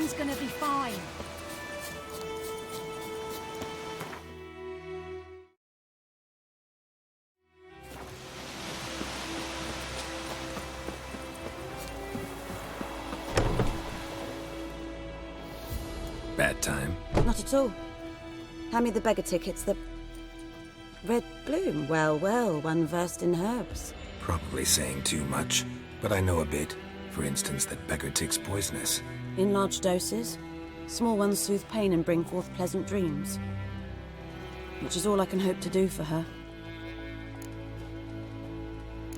Everything's gonna be fine. Bad time? Not at all. Hand me the beggar tickets, the... Red bloom. Well, well, one versed in herbs. Probably saying too much, but I know a bit. For instance, that beggar tick's poisonous. In large doses. Small ones soothe pain and bring forth pleasant dreams. Which is all I can hope to do for her.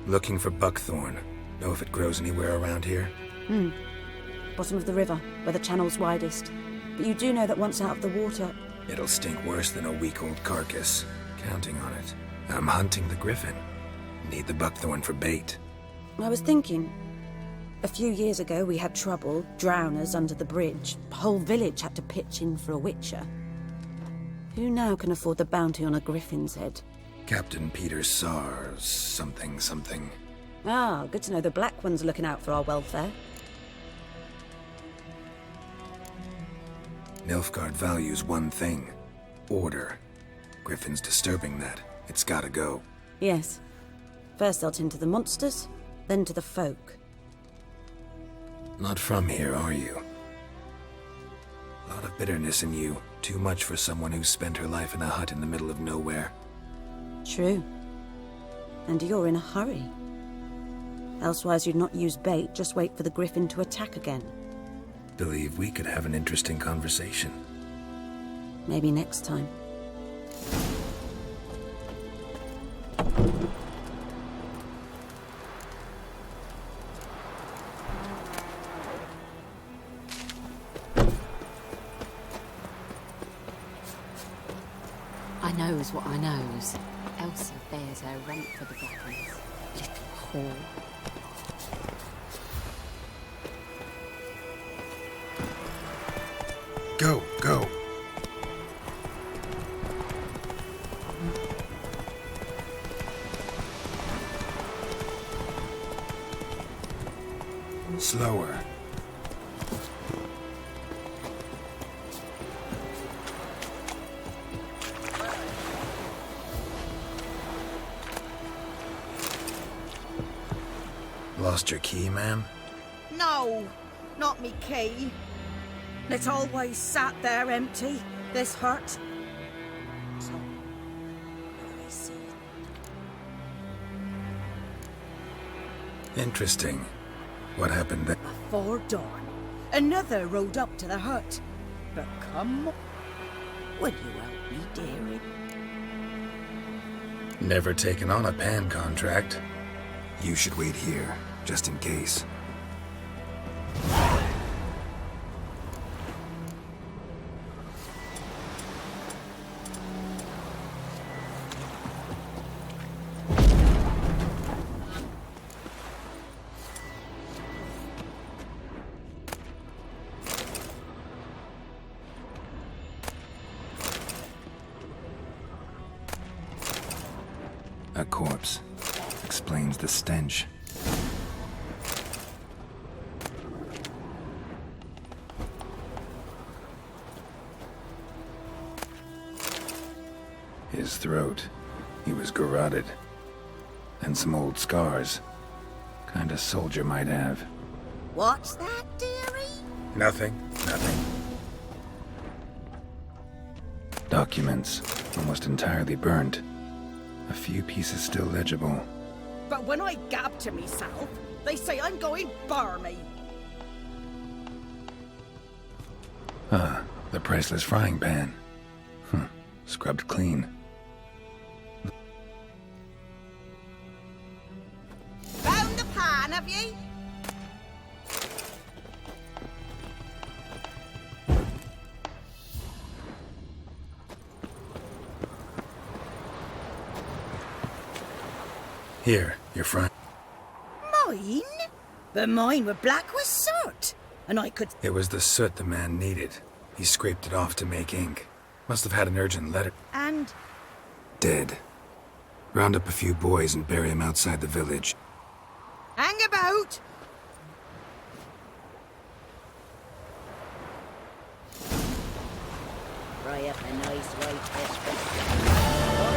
Looking for buckthorn. Know if it grows anywhere around here? Bottom of the river, where the channel's widest. But you do know that once out of the water... It'll stink worse than a week-old carcass. Counting on it. I'm hunting the griffin. Need the buckthorn for bait. I was thinking... A few years ago we had trouble, drowners under the bridge. The whole village had to pitch in for a witcher. Who now can afford the bounty on a griffin's head? Captain Peter Sars... something. Ah, good to know the Black One's looking out for our welfare. Nilfgaard values one thing. Order. Griffin's disturbing that. It's gotta go. Yes. First they'll tend to the monsters, then to the folk. Not from here, are you? A lot of bitterness in you. Too much for someone who's spent her life in a hut in the middle of nowhere. True. And you're in a hurry. Elsewise you'd not use bait, just wait for the griffin to attack again. Believe we could have an interesting conversation. Maybe next time. I knows what I knows. Elsa bears her rank for the Blackens. Little whore. Go! Slower. Lost your key, ma'am? No, not me key. It's always sat there empty, this hut. So, what do I see? Interesting. What happened then? Before dawn, another rode up to the hut. But come on. Will you help me, dearie? Never taken on a pan contract. You should wait here, just in case. A corpse. Explains the stench. His throat. He was garroted. And some old scars. Kinda soldier might have. What's that, dearie? Nothing. Documents. Almost entirely burnt. A few pieces still legible. But when I gab to myself, they say I'm going barmy. Ah, the priceless frying pan. Scrubbed clean. Found the pan, have ye? Here, your front. Mine? But mine were black with soot. And I could... It was the soot the man needed. He scraped it off to make ink. Must have had an urgent letter. And... Dead. Round up a few boys and bury him outside the village. hang about! fry up a nice white fish for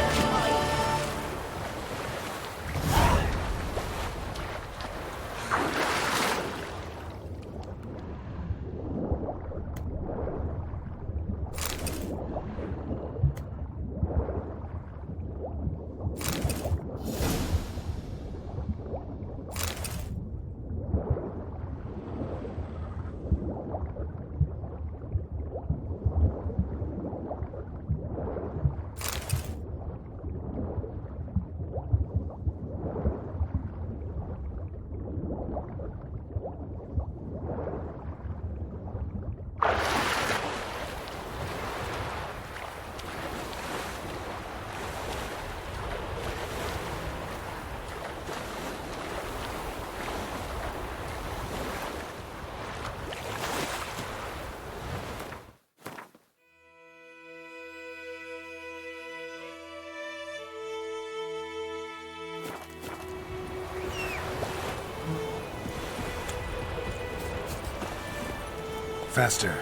Faster.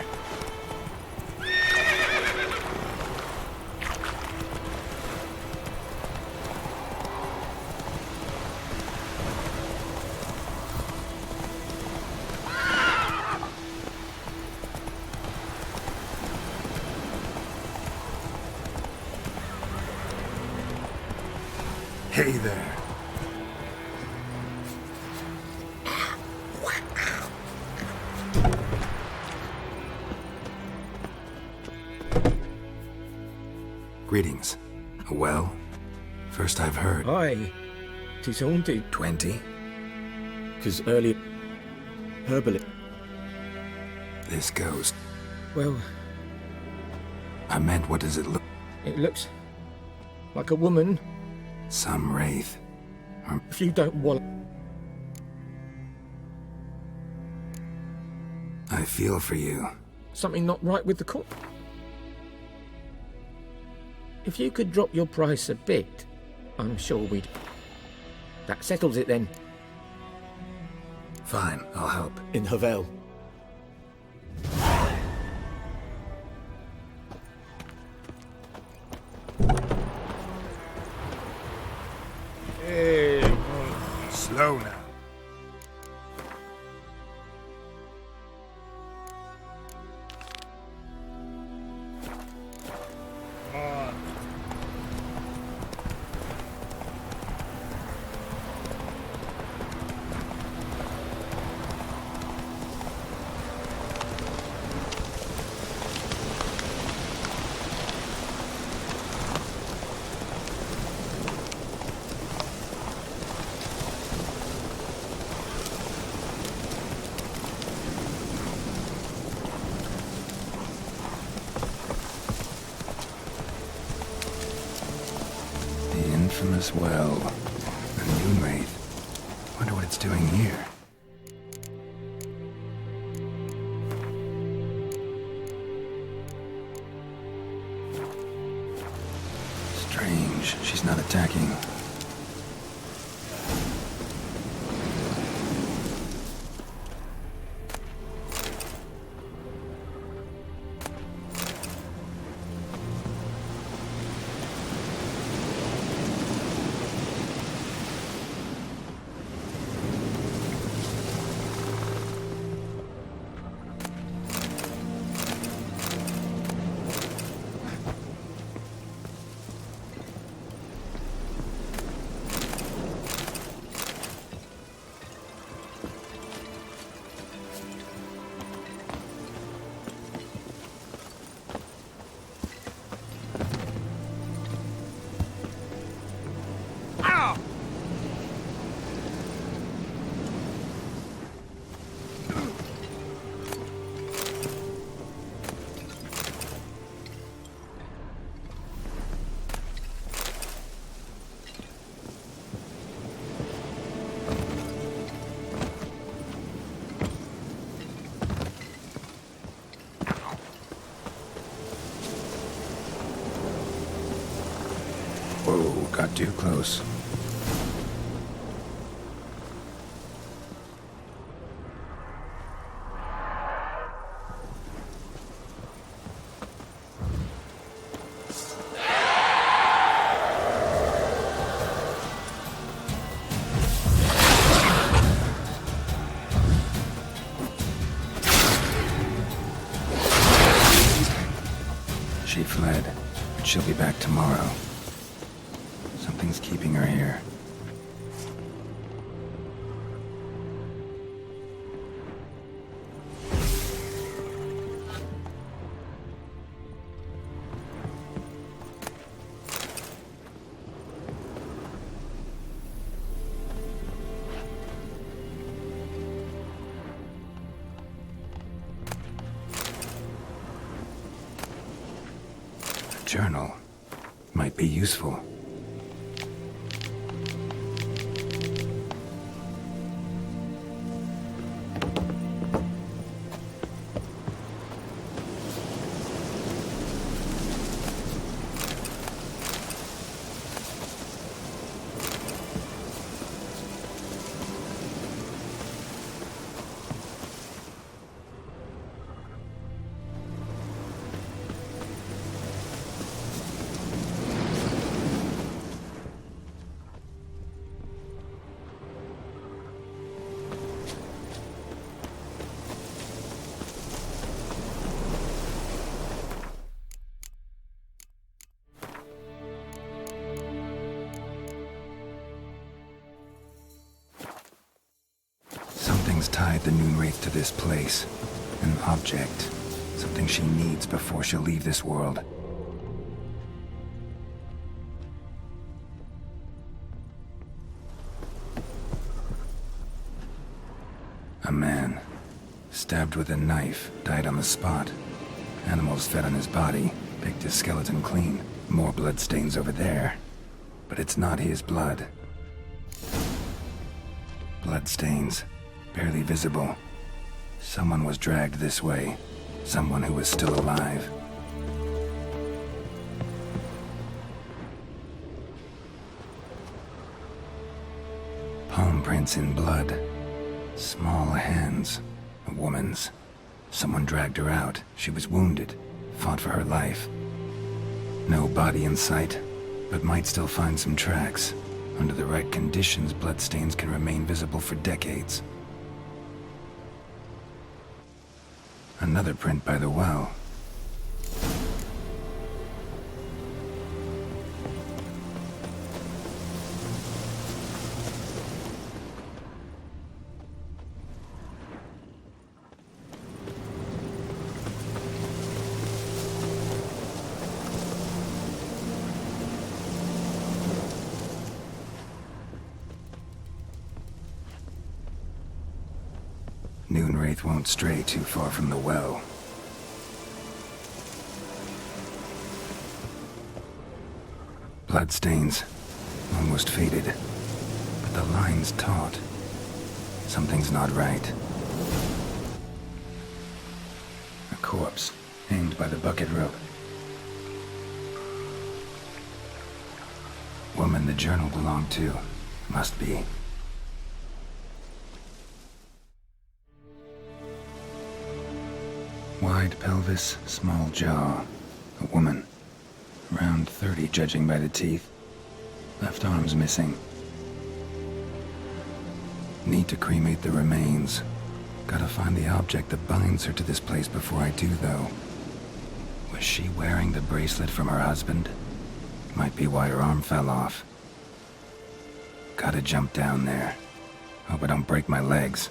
Hey there. Greetings. Well, first I've heard. Aye, 'tis haunted, 20? 'cause earlier herbalist. This ghost. Well, I meant, what does it look? it looks like a woman. Some wraith. Or If you don't wallow, I feel for you. something not right with the court. If you could drop your price a bit, I'm sure we'd... That settles it then. Fine, I'll help. In Havel. Hey, slow now. Infamous well. A new wraith. Wonder what it's doing here. Strange. She's not attacking. Whoa, got too close. she'll be back tomorrow. Something's keeping her here. Journal might be useful. Something's tied the Noonwraith to this place. An object. Something she needs before she'll leave this world. A man. Stabbed with a knife, died on the spot. Animals fed on his body, picked his skeleton clean. More bloodstains over there. But it's not his blood. Bloodstains. Barely visible. Someone was dragged this way. Someone who was still alive. Palm prints in blood. Small hands. A woman's. Someone dragged her out. She was wounded. Fought for her life. No body in sight, but might still find some tracks. Under the right conditions, bloodstains can remain visible for decades. Another print by the well. Noonwraith won't stray too far from the well. Bloodstains. Almost faded. But the line's taut. Something's not right. A corpse, hanged by the bucket rope. Woman the journal belonged to. Must be. Wide pelvis, small jaw. A woman. Around 30, judging by the teeth. Left arm's missing. Need to cremate the remains. Gotta find the object that binds her to this place before I do, though. Was she wearing the bracelet from her husband? Might be why her arm fell off. Gotta jump down there. Hope I don't break my legs.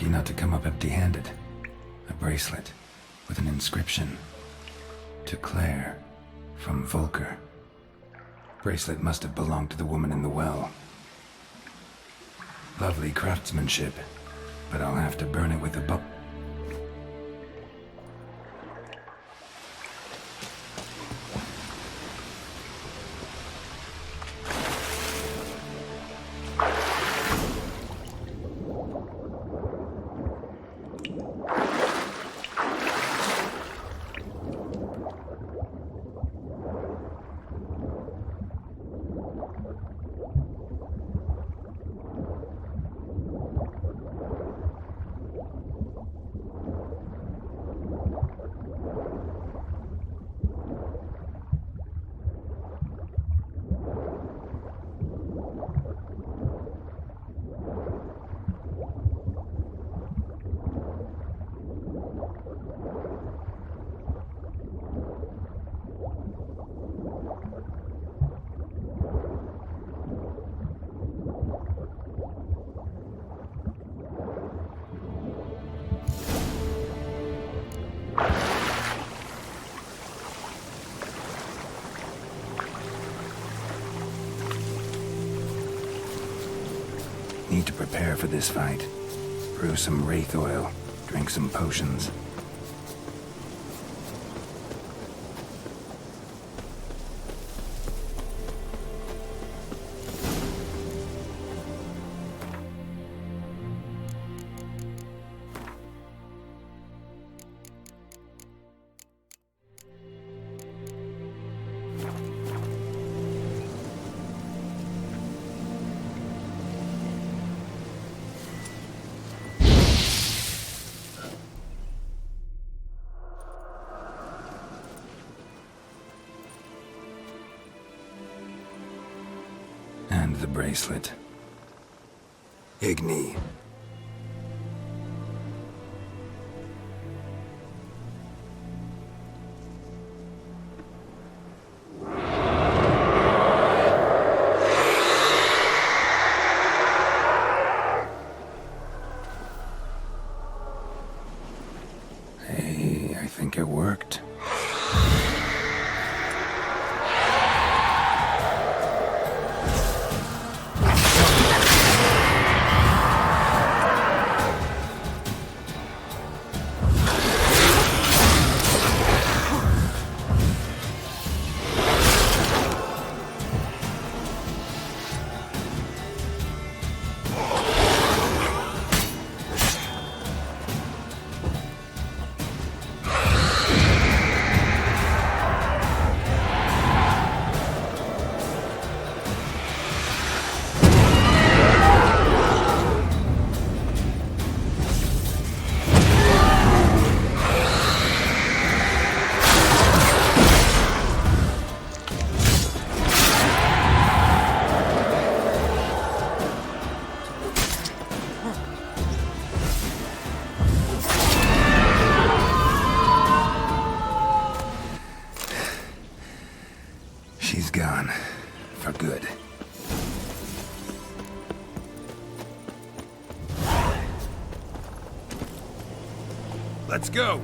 lucky not to come up empty-handed. A bracelet with an inscription. To Claire, from Volker. Bracelet must have belonged to the woman in the well. Lovely craftsmanship, but I'll have to burn it with a Need to prepare for this fight. Brew some wraith oil, drink some potions. And the bracelet. Igni. Hey, I think it worked. She's gone. For good. Let's go!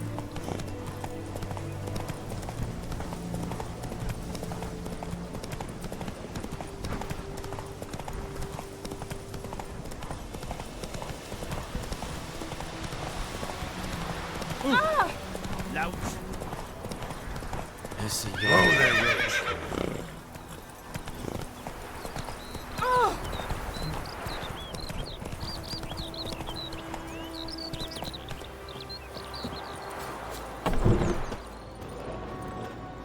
Lout. Whoa there, Rich.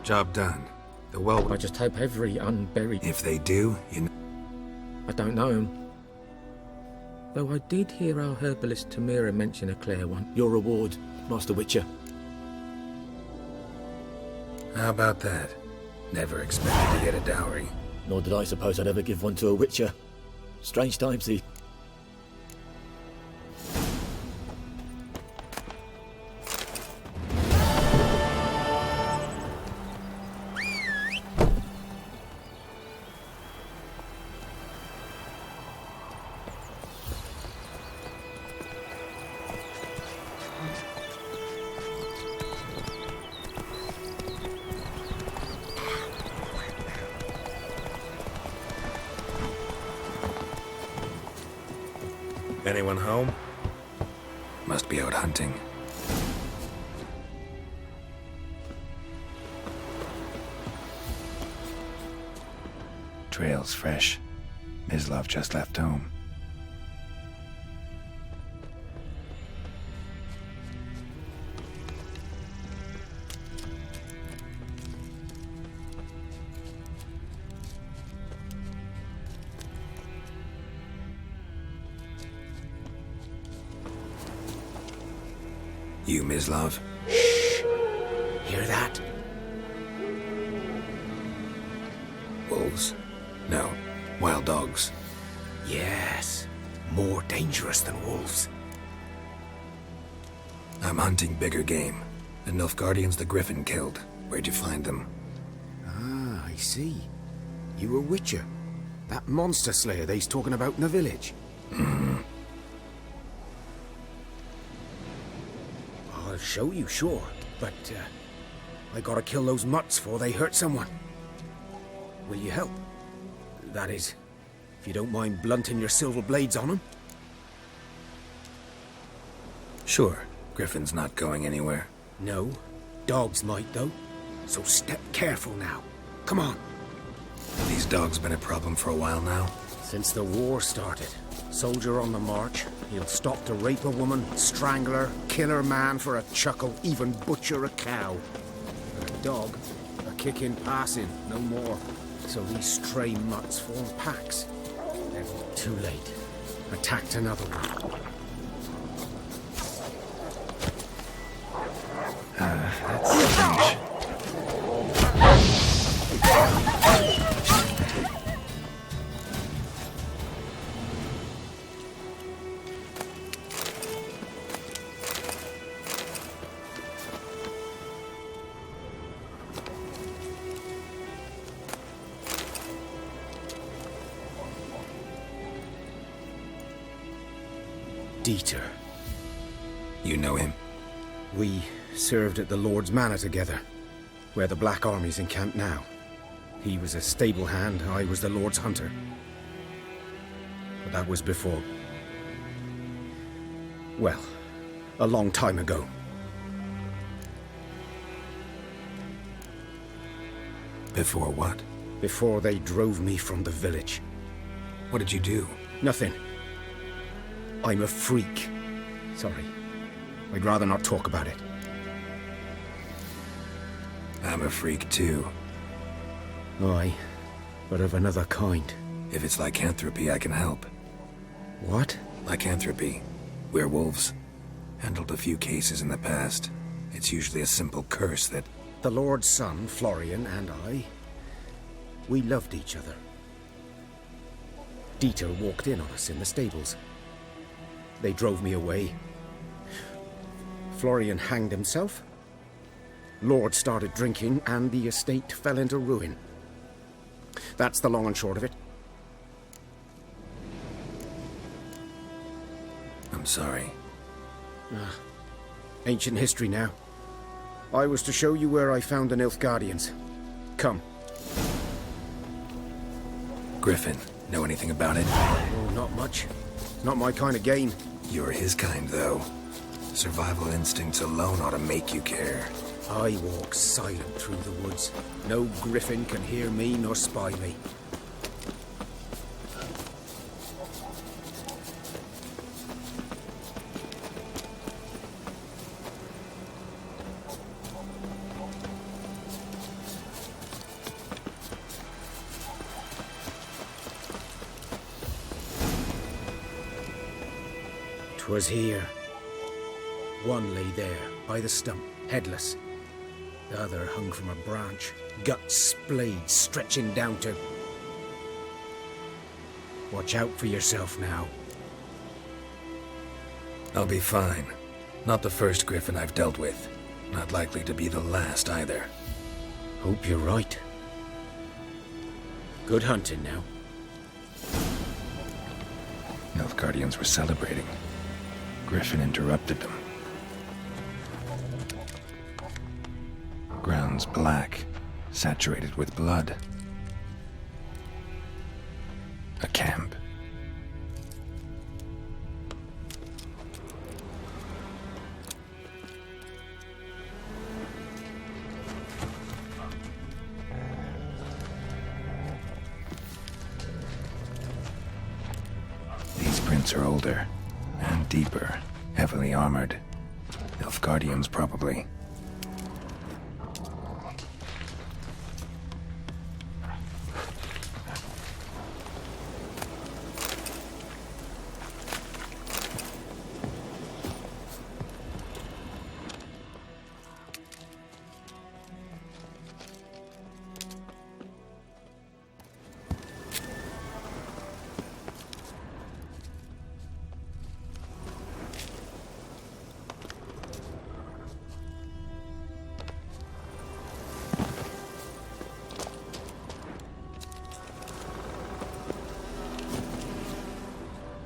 Job done. The well... I just hope every unburied... If they do, I don't know him. Though I did hear our herbalist Tamira mention a Claire one. Your reward, Master Witcher. How about that? Never expected to get a dowry. Nor did I suppose I'd ever give one to a Witcher. Strange times, these. Anyone home? Must be out hunting. Trail's fresh. Mislav just left home. You, Mislav? Hear that? Wolves? No. Wild dogs. Yes. More dangerous than wolves. I'm hunting bigger game. The Nilfgaardians the Griffin killed. Where'd you find them? Ah, I see. You a witcher. That monster slayer they's talking about in the village. I'll show you, sure. But, I gotta kill those mutts before they hurt someone. Will you help? That is, if you don't mind blunting your silver blades on them. Sure. Griffin's not going anywhere. No. Dogs might, though. So step careful now. Come on. These dogs been a problem for a while now? Since the war started. Soldier on the march. He'll stop to rape a woman, strangle her, kill her man for a chuckle, even butcher a cow. But a dog, a kick in passing, no more. So these stray mutts form packs. Then, too late. Attacked another one. That's strange. Dieter. You know him? We served at the Lord's Manor together, where the Black Army's encamped now. He was a stable hand, I was the Lord's hunter. But that was before... well, a long time ago. Before what? Before they drove me from the village. What did you do? Nothing. I'm a freak. Sorry. I'd rather not talk about it. I'm a freak too. Aye, but of another kind. If it's lycanthropy, I can help. What? Lycanthropy. Werewolves. Handled a few cases in the past. It's usually a simple curse that... The Lord's son, Florian, and I... we loved each other. Dieter walked in on us in the stables. They drove me away. Florian hanged himself. Lord started drinking, and the estate fell into ruin. That's the long and short of it. I'm sorry. Ancient history now. I was to show you where I found the Nilfgaardians. Come. Griffin, know anything about it? Oh, not much. Not my kind of game. You're his kind, though. Survival instincts alone ought to make you care. I walk silent through the woods. No griffin can hear me nor spy me. "'Twas here. One lay there, by the stump, headless. The other hung from a branch, guts splayed, stretching down to... Watch out for yourself now." I'll be fine. Not the first griffin I've dealt with. Not likely to be the last, either. Hope you're right. Good hunting now. Nilfgaardians were celebrating. Griffin interrupted them. Ground's black, saturated with blood. A camp. Roots are older and deeper, heavily armored. Nilfgaardians, probably.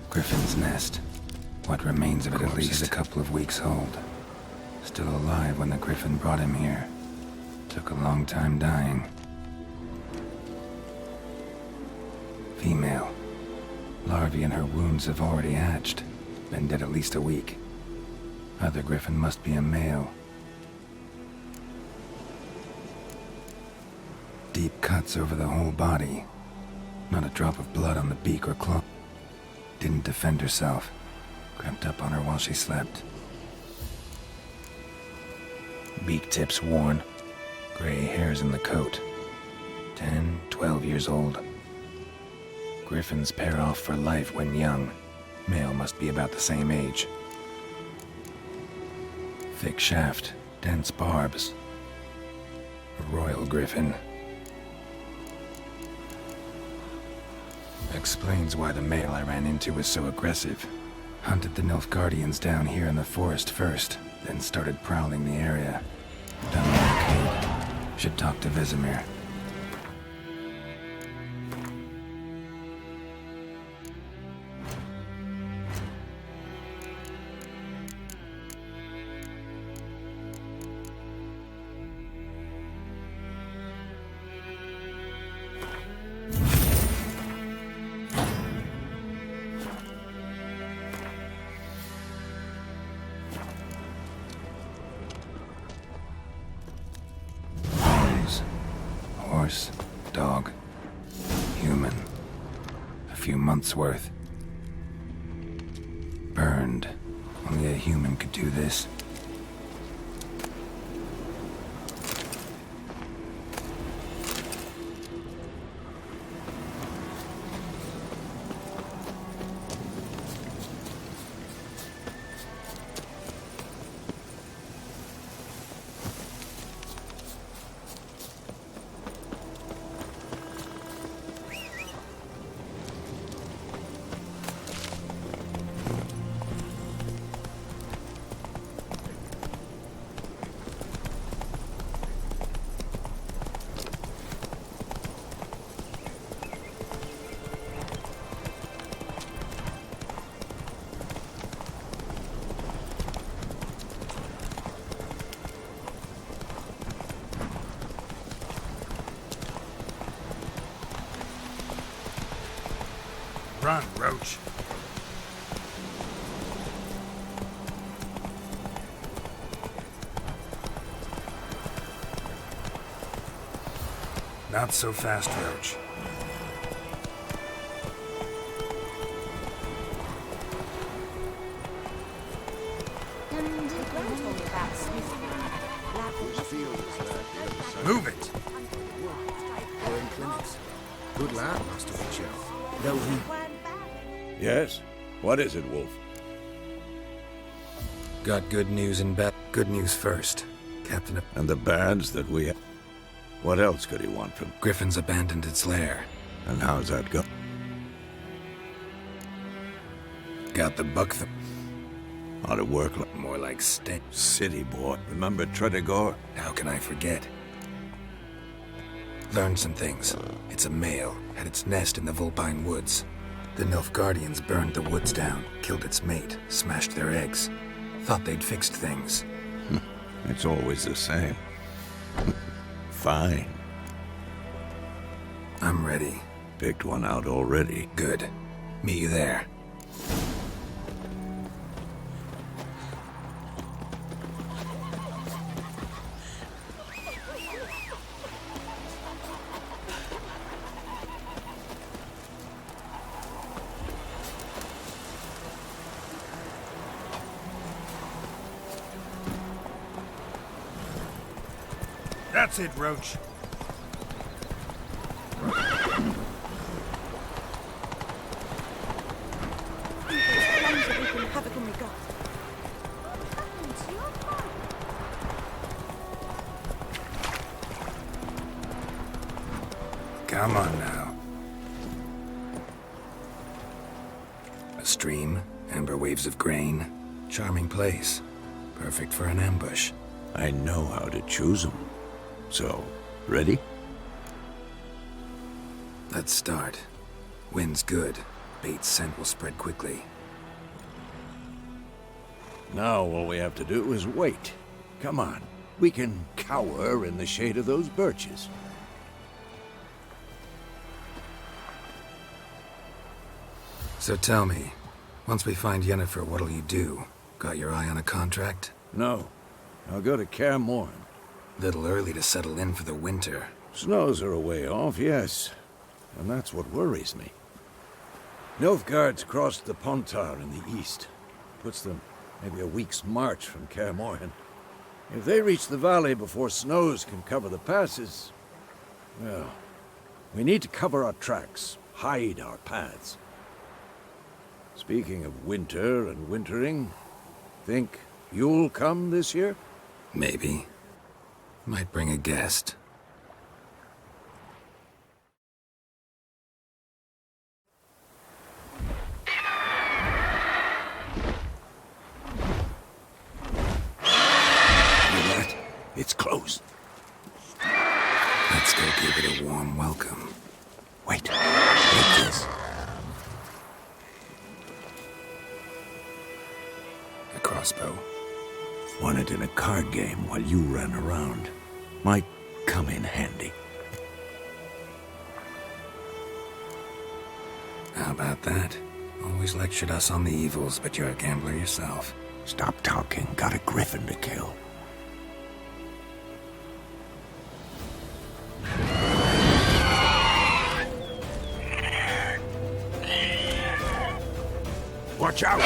Griffin's nest. What remains of it at least a couple of weeks old. Still alive when the Griffin brought him here. Took a long time dying. Female. Larvae in her wounds have already hatched. Been dead at least a week. Other Griffin must be a male. Deep cuts over the whole body. Not a drop of blood on the beak or claw. Didn't defend herself. Crept up on her while she slept. Beak tips worn. Gray hairs in the coat. 10, 12 years old. Griffins pair off for life when young. Male must be about the same age. Thick shaft, dense barbs. A royal griffin. Explains why the male I ran into was so aggressive. Hunted the Nilfgaardians down here in the forest first, then started prowling the area. Done the arcade. Should talk to Vesemir. Horse, dog, human. A few months' worth. Burned. Only a human could do this. Run, Roach. Not so fast, Roach. Move it! We're in clinics. Good lad, Master Witcher. Though he... Yes? What is it, Wolf? Got good news and bad. Good news first. Captain of And the bads that we have? What else could he want from... Griffin's abandoned its lair. And how's that go? Got the buck Ought to work like more like stink. city boy. Remember Tredegor? How can I forget? Learned some things. It's a male. Had its nest in the Vulpine Woods. The Nilfgaardians burned the woods down, killed its mate, smashed their eggs. Thought they'd fixed things. It's always the same. Fine. I'm ready. Picked one out already. Good. Meet you there. That's it, Roach. Come on now. A stream, amber waves of grain. Charming place. Perfect for an ambush. I know how to choose them. So, ready? Let's start. Wind's good. Bait's scent will spread quickly. Now all we have to do is wait. Come on. We can cower in the shade of those birches. So tell me, once we find Yennefer, what'll you do? Got your eye on a contract? No. I'll go to Kaer Morhen. Little early to settle in for the winter. Snows are a way off, yes. And that's what worries me. Nilfgaard's crossed the Pontar in the east. Puts them maybe a week's march from Kaer Morhen. If they reach the valley before snows can cover the passes, well, we need to cover our tracks, hide our paths. Speaking of winter and wintering, think you'll come this year? Maybe. Might bring a guest. It's close. Let's go give it a warm welcome. Wait. Take this. A crossbow. Won it in a card game while you ran around. Might come in handy. How about that? Always lectured us on the evils, but you're a gambler yourself. Stop talking. Got a griffin to kill. Watch out!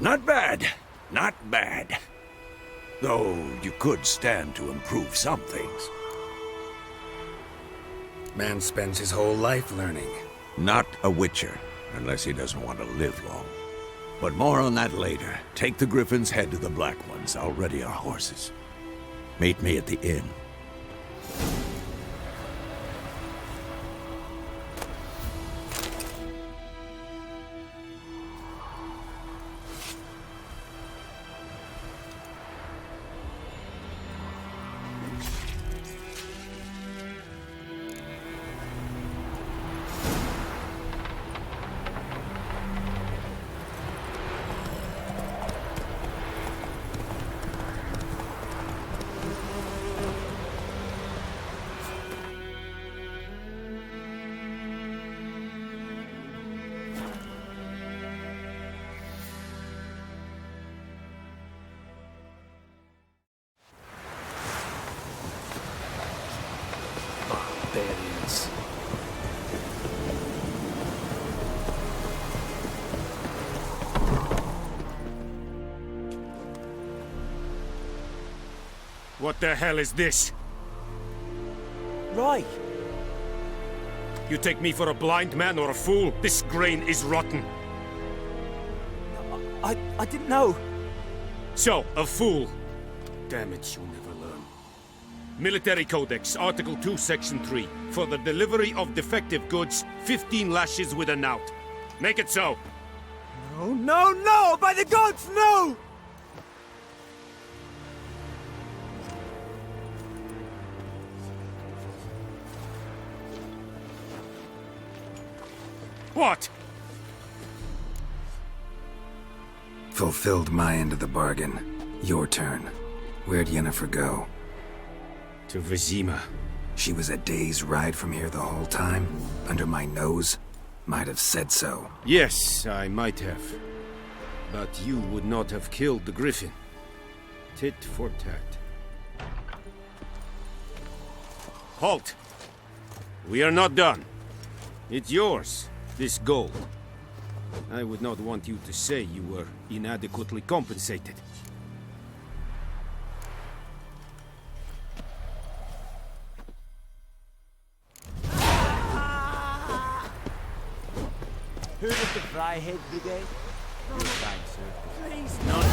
Not bad. Not bad. Though you could stand to improve some things. Man spends his whole life learning. Not a witcher, unless he doesn't want to live long. But more on that later. Take the Griffin's head to the Black Ones. I'll ready our horses. Meet me at the inn. Barbarians. What the hell is this? Right. You take me for a blind man or a fool? This grain is rotten. I didn't know. So, a fool. Damn it, you'll never learn. Military Codex, Article 2, Section 3. For the delivery of defective goods, 15 lashes with a knout. Make it so. No, no, no! By the gods, no! What? Fulfilled my end of the bargain. Your turn. Where'd Yennefer go? To Vizima. She was a day's ride from here the whole time? Under my nose? Might have said so. Yes, I might have. But you would not have killed the Griffin. Tit for tat. Halt! We are not done. It's yours, this gold. I would not want you to say you were inadequately compensated. Who was the Fryhead Brigade? You're fine, sir. Please, none.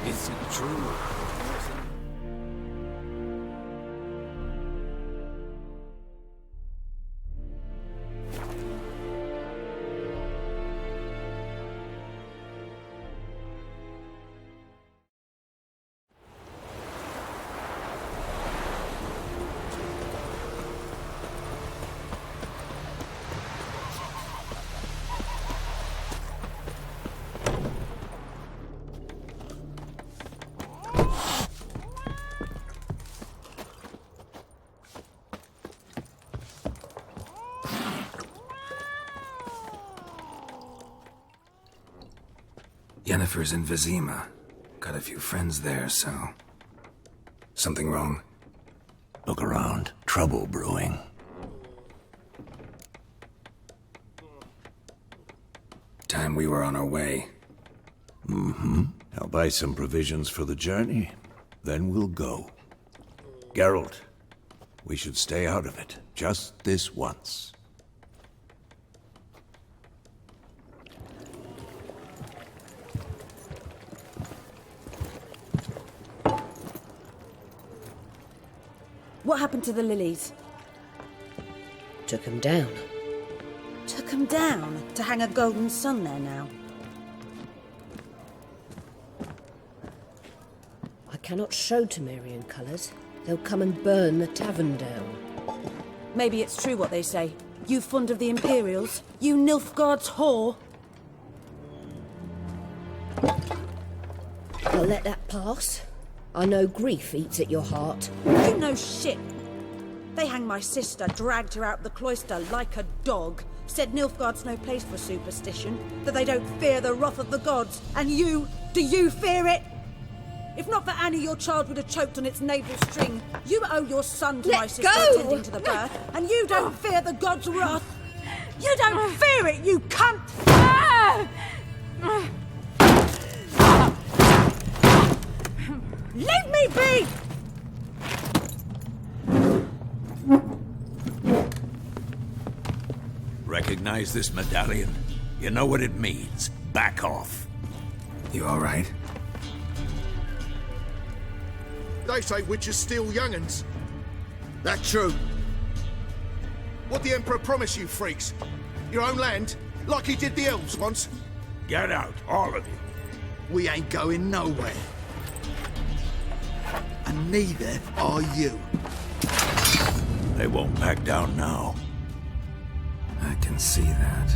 Is it true? Yennefer's in Vizima. Got a few friends there, so... Something wrong? Look around. Trouble brewing. Time we were on our way. I'll buy some provisions for the journey. Then we'll go. Geralt, we should stay out of it. Just this once. What happened to the lilies? Took him down. Took 'em down to hang a golden sun there now. I cannot show Temerian colours. They'll come and burn the tavern down. Maybe it's true what they say. You fond of the Imperials? You Nilfgaard's whore? I'll let that pass. I know grief eats at your heart. You know shit. They hanged my sister, dragged her out the cloister like a dog. Said Nilfgaard's no place for superstition, that they don't fear the wrath of the gods. And you, do you fear it? If not for Annie, your child would have choked on its navel string. You owe your son to Let my sister go! attending to the birth, and you don't fear the god's wrath. You don't fear it, you cunt! Leave me be! Recognize this medallion? You know what it means. Back off. You all right? They say witches steal young'uns. That true? What the Emperor promise you, freaks? Your own land? Like he did the elves once? Get out, all of you. We ain't going nowhere. And neither are you. They won't back down now. I can see that.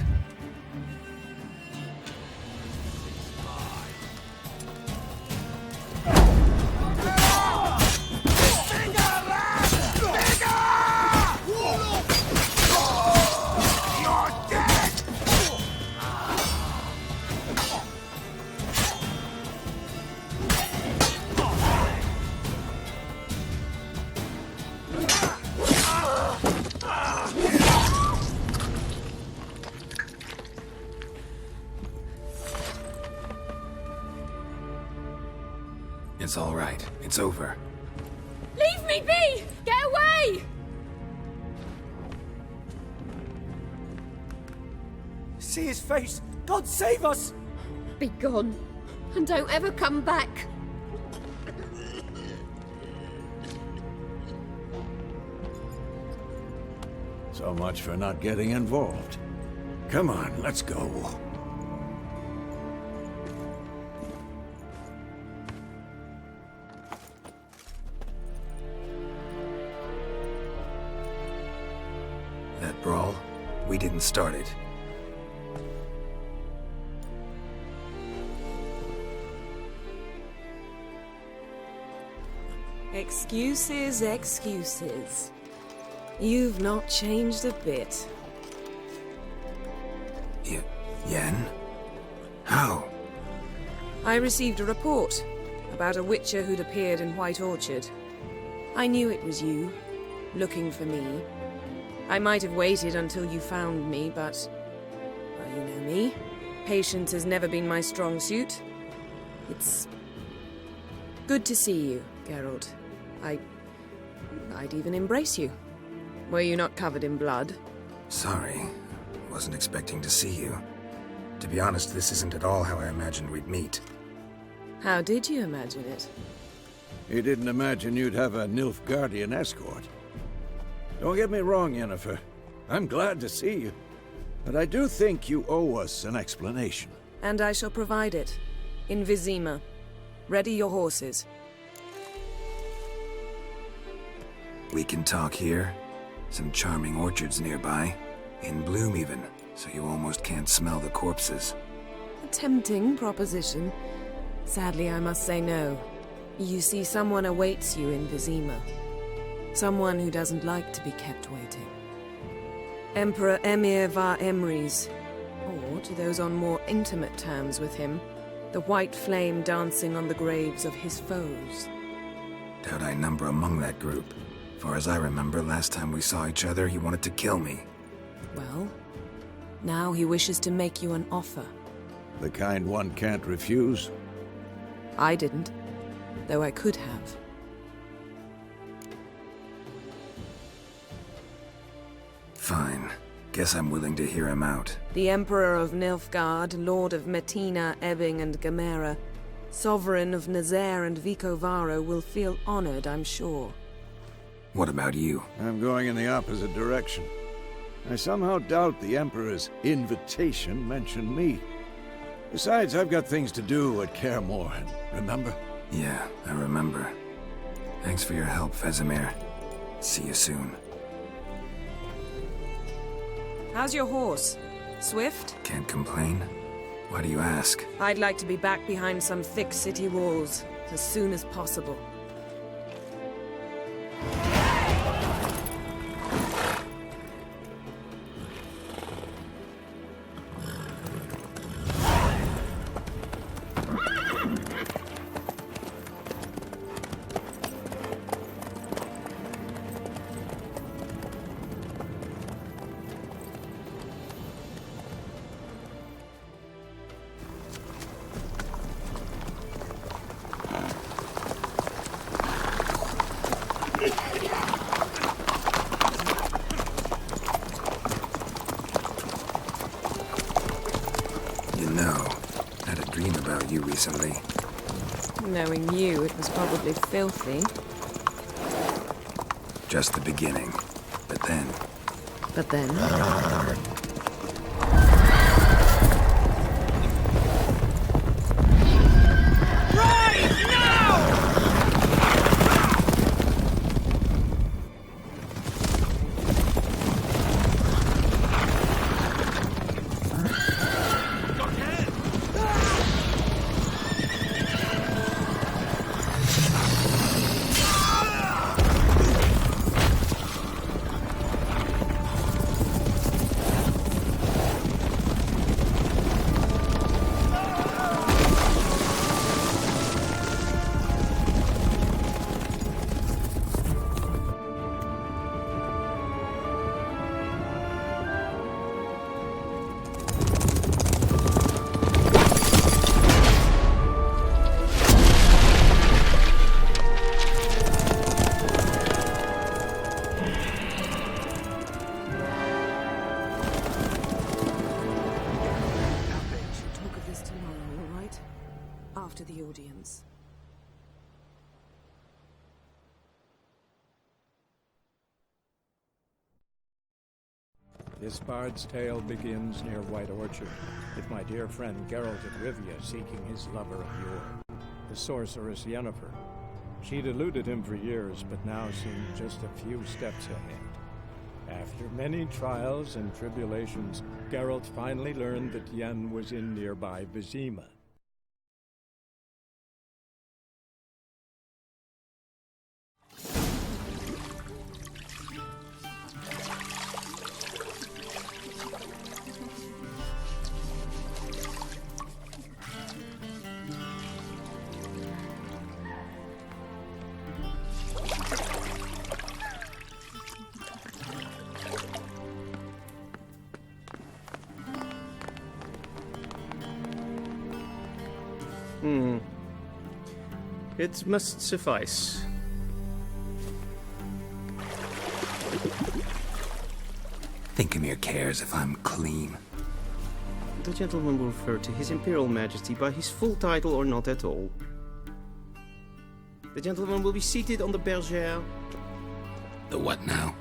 It's all right. It's over. Leave me be! Get away! See his face! God save us! Be gone, and don't ever come back. So much for not getting involved. Come on, let's go. That brawl, we didn't start it. Excuses, excuses. You've not changed a bit. Yen? How? I received a report about a witcher who'd appeared in White Orchard. I knew it was you, looking for me. I might have waited until you found me, but... well, you know me. Patience has never been my strong suit. It's... good to see you, Geralt. I'd even embrace you. Were you not covered in blood? Sorry. Wasn't expecting to see you. To be honest, this isn't at all how I imagined we'd meet. How did you imagine it? You didn't imagine you'd have a Nilfgaardian escort. Don't get me wrong, Yennefer. I'm glad to see you. But I do think you owe us an explanation. And I shall provide it. In Vizima. Ready your horses. We can talk here. Some charming orchards nearby. In bloom even, so you almost can't smell the corpses. A tempting proposition. Sadly, I must say no. You see, someone awaits you in Vizima. Someone who doesn't like to be kept waiting. Emperor Emir var Emrys. Or, to those on more intimate terms with him, the white flame dancing on the graves of his foes. Doubt I number among that group. Far as I remember, last time we saw each other, he wanted to kill me. Well, now he wishes to make you an offer. The kind one can't refuse? I didn't, though I could have. Fine. Guess I'm willing to hear him out. The Emperor of Nilfgaard, Lord of Metina, Ebbing and Gamera, Sovereign of Nazaire and Vicovaro will feel honored, I'm sure. What about you? I'm going in the opposite direction. I somehow doubt the Emperor's invitation mentioned me. Besides, I've got things to do at Kaer Morhen, remember? Yeah, I remember. Thanks for your help, Vesemir. See you soon. How's your horse? Swift? Can't complain. Why do you ask? I'd like to be back behind some thick city walls, as soon as possible. You know, I had a dream about you recently. Knowing you, it was probably filthy. Just the beginning. But then... But then... After the audience. This bard's tale begins near White Orchard, with my dear friend Geralt of Rivia seeking his lover of yore, the sorceress Yennefer. She'd eluded him for years, but now seemed just a few steps ahead. After many trials and tribulations, Geralt finally learned that Yen was in nearby Vizima. It must suffice. Thinkamere cares if I'm clean. The gentleman will refer to His Imperial Majesty by his full title or not at all. The gentleman will be seated on the bergère. The what now?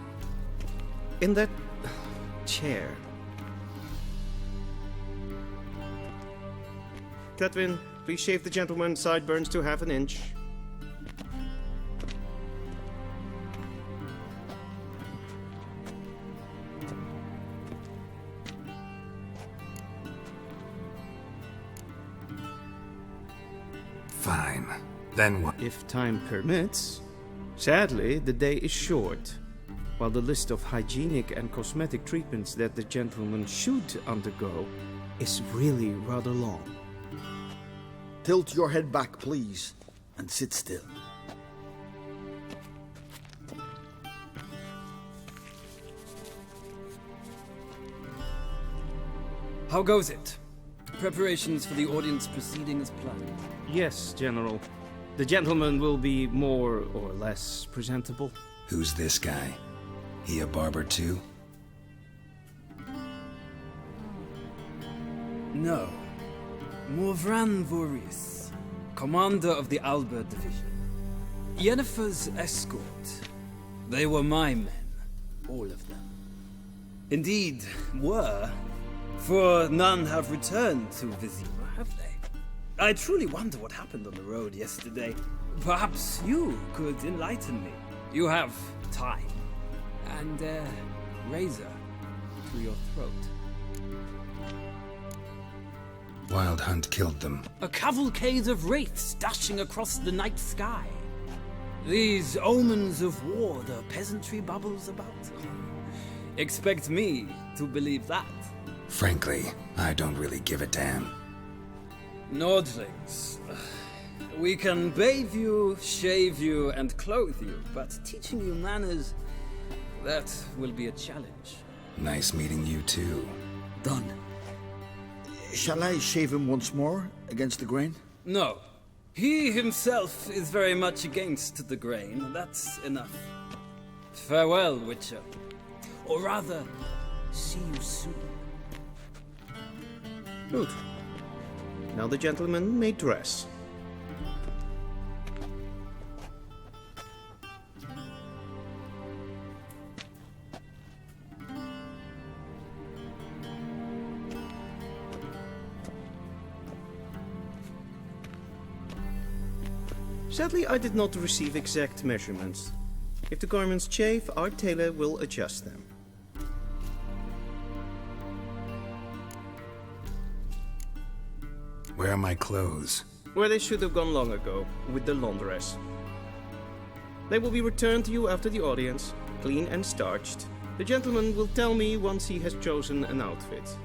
In that chair. Catwin, please shave the gentleman's sideburns to half an inch. Fine. Then what? If time permits. Sadly, the day is short, while the list of hygienic and cosmetic treatments that the gentleman should undergo is really rather long. Tilt your head back, please, and sit still. How goes it? Preparations for the audience proceeding as planned? Yes, General. The gentleman will be more or less presentable. Who's this guy? He a barber too? No. Morvran Voorhis, commander of the Alba Division. Yennefer's escort. They were my men, all of them. Indeed, were, for none have returned to Vizima, have they? I truly wonder what happened on the road yesterday. Perhaps you could enlighten me. You have time. And a razor to your throat. Wild Hunt killed them. A cavalcade of wraiths dashing across the night sky. These omens of war the peasantry bubbles about. Expect me to believe that. Frankly, I don't really give a damn. Nordlings. We can bathe you, shave you, and clothe you, but teaching you manners, that will be a challenge. Nice meeting you too. Done. Shall I shave him once more, against the grain? No. He himself is very much against the grain. That's enough. Farewell, Witcher. Or rather, see you soon. Good. Now the gentleman may dress. Sadly, I did not receive exact measurements. If the garments chafe, our tailor will adjust them. Where are my clothes? Where they should have gone long ago, with the laundress. They will be returned to you after the audience, clean and starched. The gentleman will tell me once he has chosen an outfit.